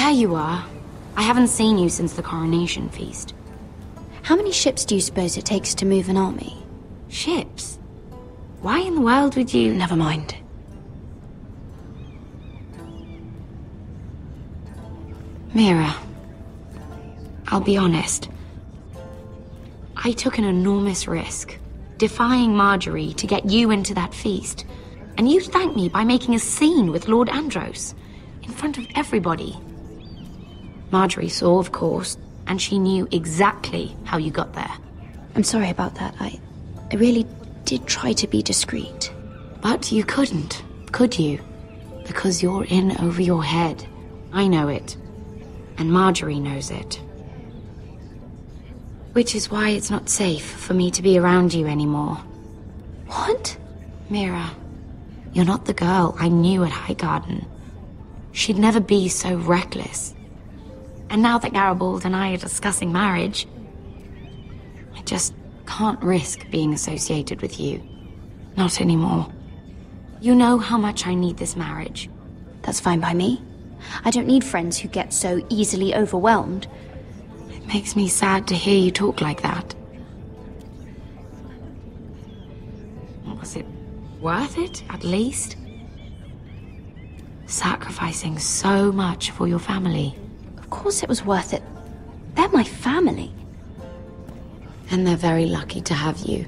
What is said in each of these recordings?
there you are. I haven't seen you since the coronation feast. How many ships do you suppose it takes to move an army? Ships? Why in the world would you... Never mind. Mira, I'll be honest. I took an enormous risk, defying Marjorie to get you into that feast. And you thanked me by making a scene with Lord Andros, in front of everybody. Marjorie saw, of course, and she knew exactly how you got there. I'm sorry about that. I really did try to be discreet. But you couldn't, could you? Because you're in over your head. I know it. And Marjorie knows it. Which is why it's not safe for me to be around you anymore. What? Mira, you're not the girl I knew at Highgarden. She'd never be so reckless. And now that Garibald and I are discussing marriage, I just can't risk being associated with you. Not anymore. You know how much I need this marriage. That's fine by me. I don't need friends who get so easily overwhelmed. It makes me sad to hear you talk like that. Was it worth it, at least? Sacrificing so much for your family. Of course it was worth it. They're my family. And they're very lucky to have you.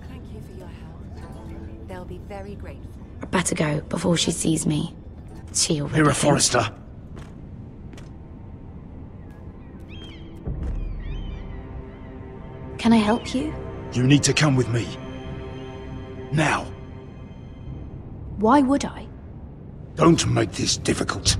Thank you for your help. They'll be very grateful. I better go before she sees me. She already Mira thinks- Forrester. Can I help you? You need to come with me. Now. Why would I? Don't make this difficult.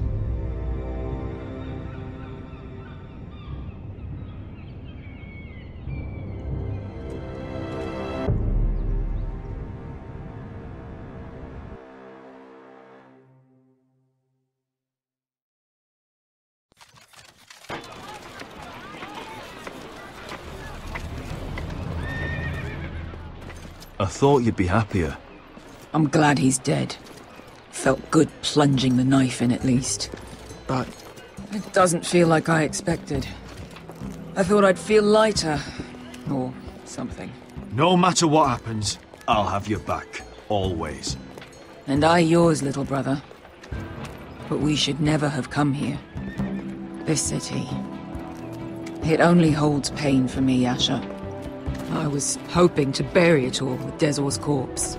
I thought you'd be happier. I'm glad he's dead. Felt good plunging the knife in at least. But it doesn't feel like I expected. I thought I'd feel lighter. Or something. No matter what happens, I'll have your back. Always. And I yours, little brother. But we should never have come here. This city. It only holds pain for me, Asher. I was hoping to bury it all with Dezor's corpse.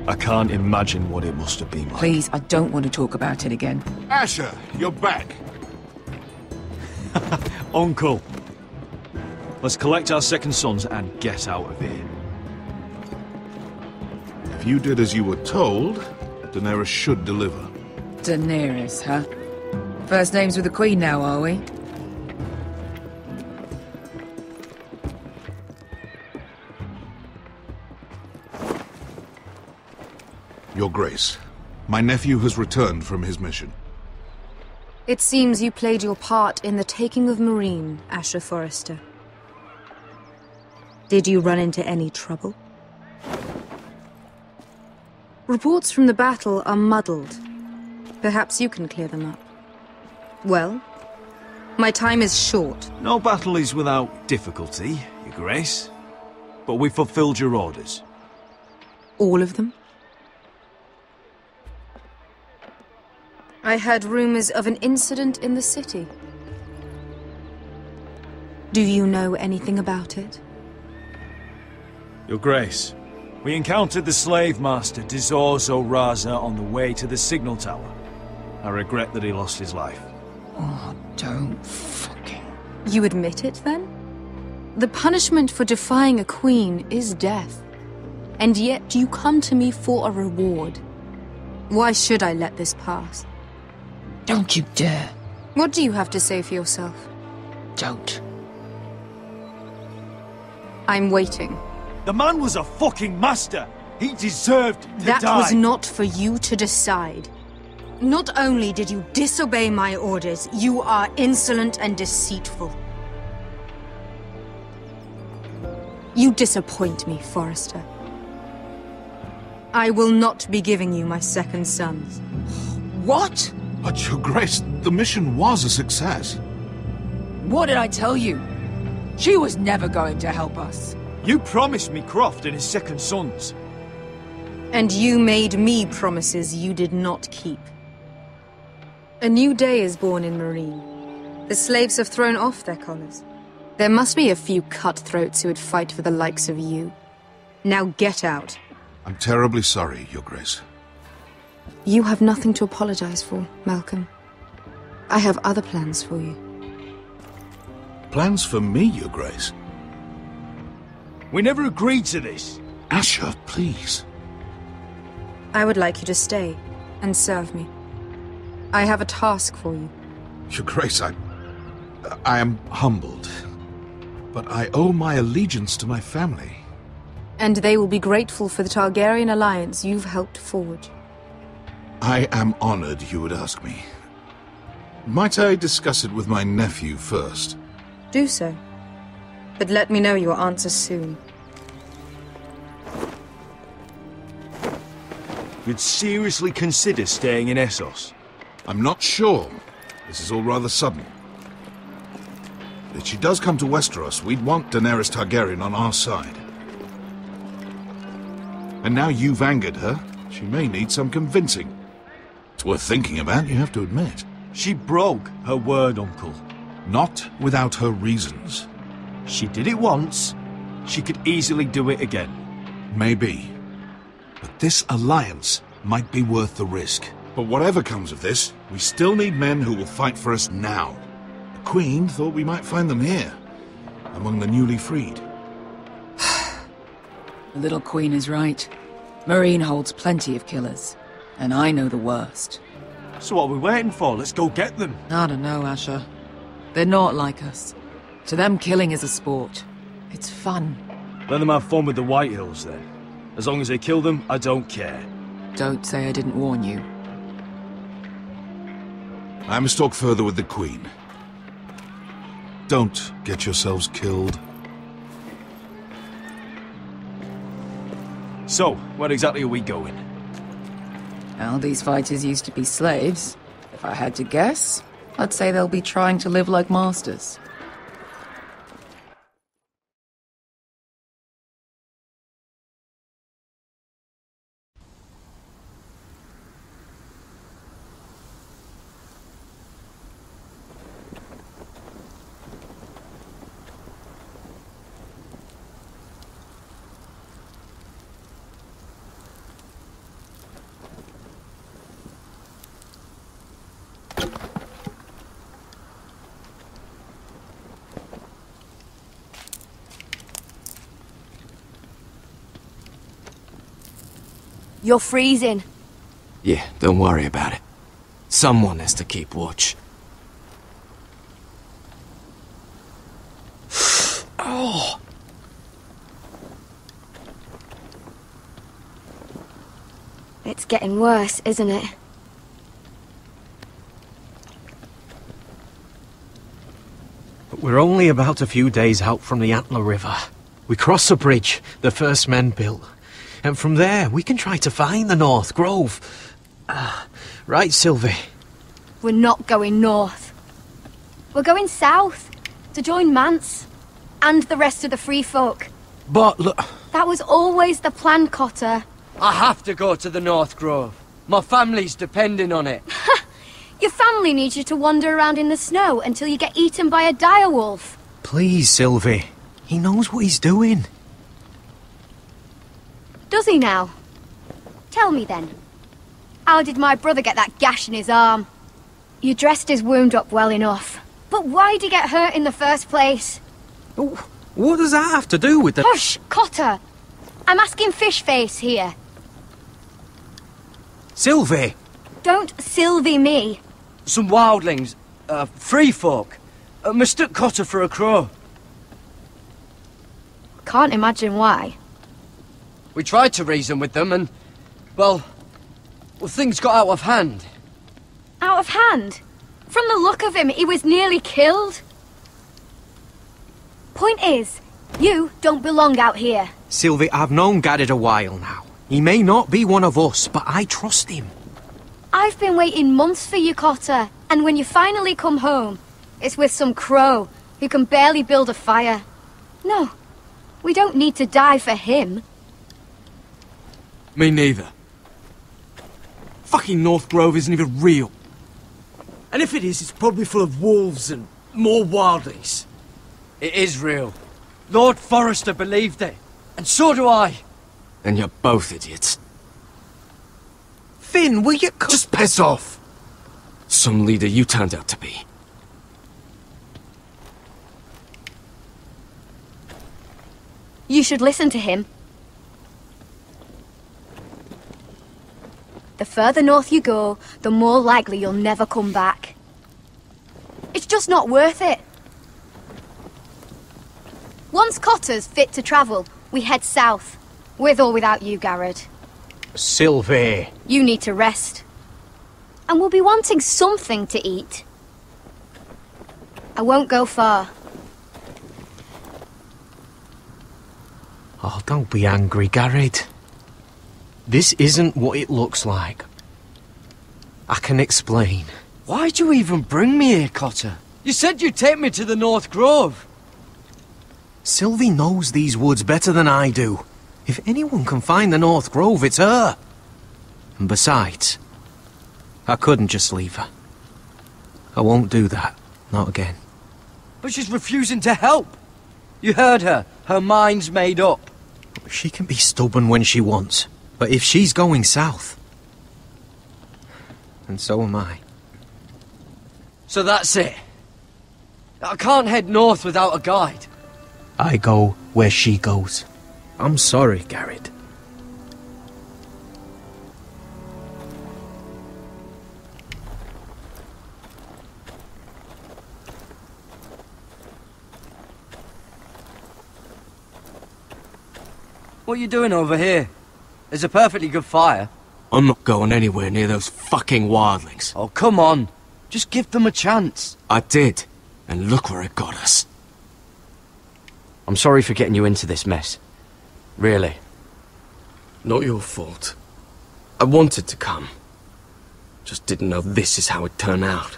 I can't imagine what it must have been like. Please, I don't want to talk about it again. Asher, you're back. Uncle. Let's collect our second sons and get out of here. If you did as you were told, Daenerys should deliver. Daenerys, huh? First names with the Queen now, are we? Your Grace, my nephew has returned from his mission. It seems you played your part in the taking of Meereen, Asher Forrester. Did you run into any trouble? Reports from the battle are muddled. Perhaps you can clear them up. Well, my time is short. No battle is without difficulty, Your Grace. But we fulfilled your orders. All of them? I heard rumors of an incident in the city. Do you know anything about it? Your Grace, we encountered the slave master Dizor Zoraza on the way to the signal tower. I regret that he lost his life. Oh, don't fucking... You admit it, then? The punishment for defying a queen is death. And yet you come to me for a reward. Why should I let this pass? Don't you dare. What do you have to say for yourself? Don't. I'm waiting. The man was a fucking master! He deserved to die! That was not for you to decide. Not only did you disobey my orders, you are insolent and deceitful. You disappoint me, Forrester. I will not be giving you my second sons. What? But Your Grace, the mission was a success. What did I tell you? She was never going to help us. You promised me Croft and his second sons. And you made me promises you did not keep. A new day is born in Marine. The slaves have thrown off their collars. There must be a few cutthroats who would fight for the likes of you. Now get out. I'm terribly sorry, Your Grace. You have nothing to apologize for, Malcolm. I have other plans for you. Plans for me, Your Grace? We never agreed to this. Asher, please. I would like you to stay and serve me. I have a task for you. Your Grace, I am humbled. But I owe my allegiance to my family. And they will be grateful for the Targaryen alliance you've helped forge. I am honored you would ask me. Might I discuss it with my nephew first? Do so. But let me know your answer soon. You'd seriously consider staying in Essos? I'm not sure. This is all rather sudden. If she does come to Westeros, we'd want Daenerys Targaryen on our side. And now you've angered her, she may need some convincing. It's worth thinking about, you have to admit. She broke her word, Uncle. Not without her reasons. She did it once. She could easily do it again. Maybe. But this alliance might be worth the risk. But whatever comes of this, we still need men who will fight for us now. The Queen thought we might find them here, among the newly freed. The little queen is right. Marine holds plenty of killers, and I know the worst. So what are we waiting for? Let's go get them. I don't know, Asher. They're not like us. To them, killing is a sport. It's fun. Let them have fun with the White Hills, then. As long as they kill them, I don't care. Don't say I didn't warn you. I must talk further with the Queen. Don't get yourselves killed. So, where exactly are we going? Well, these fighters used to be slaves. If I had to guess, I'd say they'll be trying to live like masters. You're freezing. Yeah, don't worry about it. Someone has to keep watch. Oh! It's getting worse, isn't it? But we're only about a few days out from the Antler River. We cross a bridge the first men built. And from there, we can try to find the North Grove. Right, Sylvie? We're not going north. We're going south, to join Mance, and the rest of the Free Folk. But look... That was always the plan, Cotter. I have to go to the North Grove. My family's depending on it. Your family needs you to wander around in the snow until you get eaten by a direwolf. Please, Sylvie. He knows what he's doing. Does he now? Tell me then. How did my brother get that gash in his arm? You dressed his wound up well enough. But why'd he get hurt in the first place? What does that have to do with the... Hush, Cotter! I'm asking Fishface here. Sylvie! Don't Sylvie me. Some wildlings, free folk, mistook Cotter for a crow. Can't imagine why. We tried to reason with them and, well, things got out of hand. Out of hand? From the look of him, he was nearly killed. Point is, you don't belong out here. Sylvie, I've known Gaddard a while now. He may not be one of us, but I trust him. I've been waiting months for you, Cotter. And when you finally come home, it's with some crow who can barely build a fire. No, we don't need to die for him. Me neither. Fucking North Grove isn't even real. And if it is, it's probably full of wolves and more wildlings. It is real. Lord Forrester believed it. And so do I. And you're both idiots. Finn, will you just piss off? Some leader you turned out to be. You should listen to him. The further north you go, the more likely you'll never come back. It's just not worth it. Once Cotter's fit to travel, we head south. With or without you, Garrett. Sylvie. You need to rest. And we'll be wanting something to eat. I won't go far. Oh, don't be angry, Garrett. This isn't what it looks like. I can explain. Why'd you even bring me here, Cotter? You said you'd take me to the North Grove. Sylvie knows these woods better than I do. If anyone can find the North Grove, it's her. And besides, I couldn't just leave her. I won't do that. Not again. But she's refusing to help. You heard her. Her mind's made up. She can be stubborn when she wants. But if she's going south, and so am I. So that's it. I can't head north without a guide. I go where she goes. I'm sorry, Garrett. What are you doing over here? There's a perfectly good fire. I'm not going anywhere near those fucking wildlings. Oh, come on. Just give them a chance. I did. And look where it got us. I'm sorry for getting you into this mess. Really. Not your fault. I wanted to come. Just didn't know this is how it'd turn out.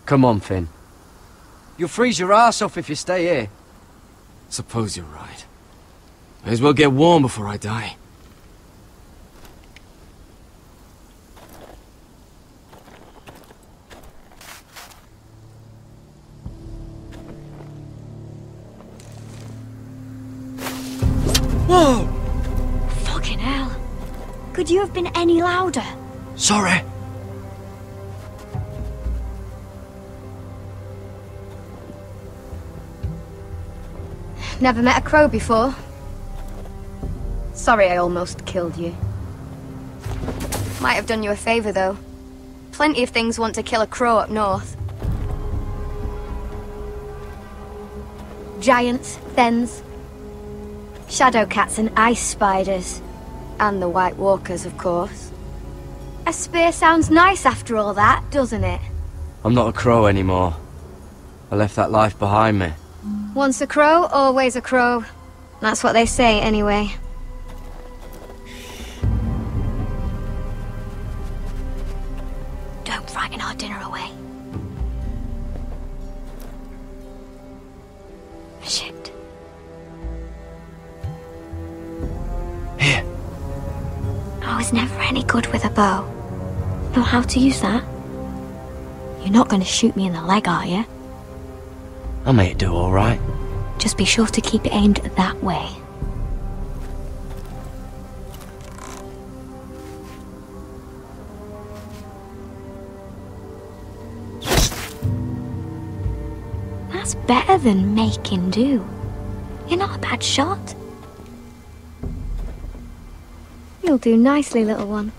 Come on, Finn. You'll freeze your ass off if you stay here. Suppose you're right. May as well get warm before I die. Whoa! Fucking hell. Could you have been any louder? Sorry. Never met a crow before. Sorry I almost killed you. Might have done you a favor, though. Plenty of things want to kill a crow up north. Giants, thens, shadow cats and ice spiders. And the White Walkers, of course. A spear sounds nice after all that, doesn't it? I'm not a crow anymore. I left that life behind me. Once a crow, always a crow. That's what they say, anyway. Don't frighten our dinner away. Shit. Here. I was never any good with a bow. Know how to use that? You're not going to shoot me in the leg, are you? I may do all right. Just be sure to keep it aimed that way. That's better than making do. You're not a bad shot. You'll do nicely, little one.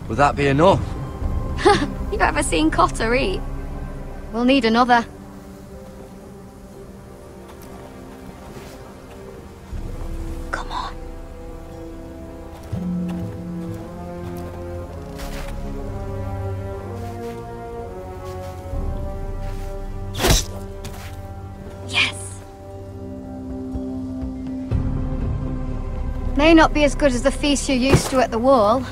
Would that be enough? You ever seen Cotter eat? We'll need another. Come on. May not be as good as the feast you're used to at the wall,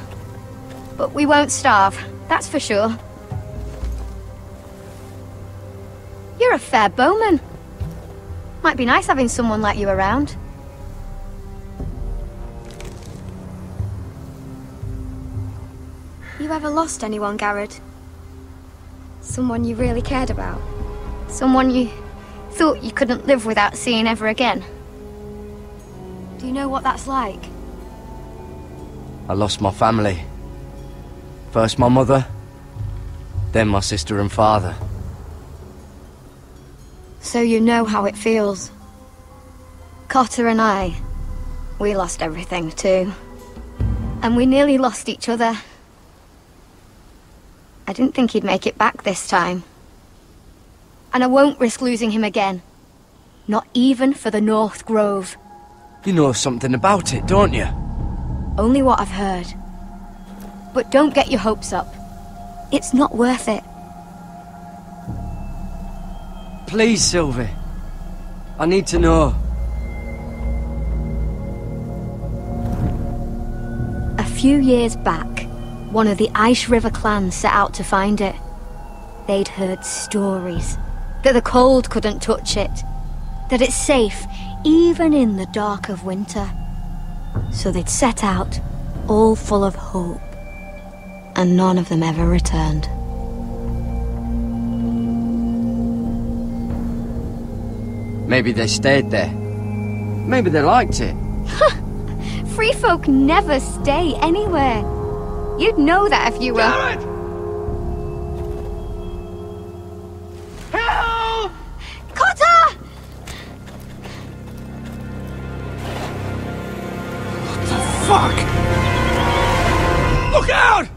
but we won't starve, that's for sure. You're a fair bowman. Might be nice having someone like you around. You ever lost anyone, Garrod? Someone you really cared about? Someone you thought you couldn't live without seeing ever again? Do you know what that's like? I lost my family. First my mother, then my sister and father. So you know how it feels. Cotter and I, we lost everything too. And we nearly lost each other. I didn't think he'd make it back this time. And I won't risk losing him again. Not even for the North Grove. You know something about it, don't you? Only what I've heard. But don't get your hopes up. It's not worth it. Please, Sylvie. I need to know. A few years back, one of the Ice River clans set out to find it. They'd heard stories. That the cold couldn't touch it. That it's safe, even in the dark of winter. So they'd set out, all full of hope. And none of them ever returned. Maybe they stayed there. Maybe they liked it. Free folk never stay anywhere. You'd know that if you were... Garrod! Help! Cotter! Fuck! Look out!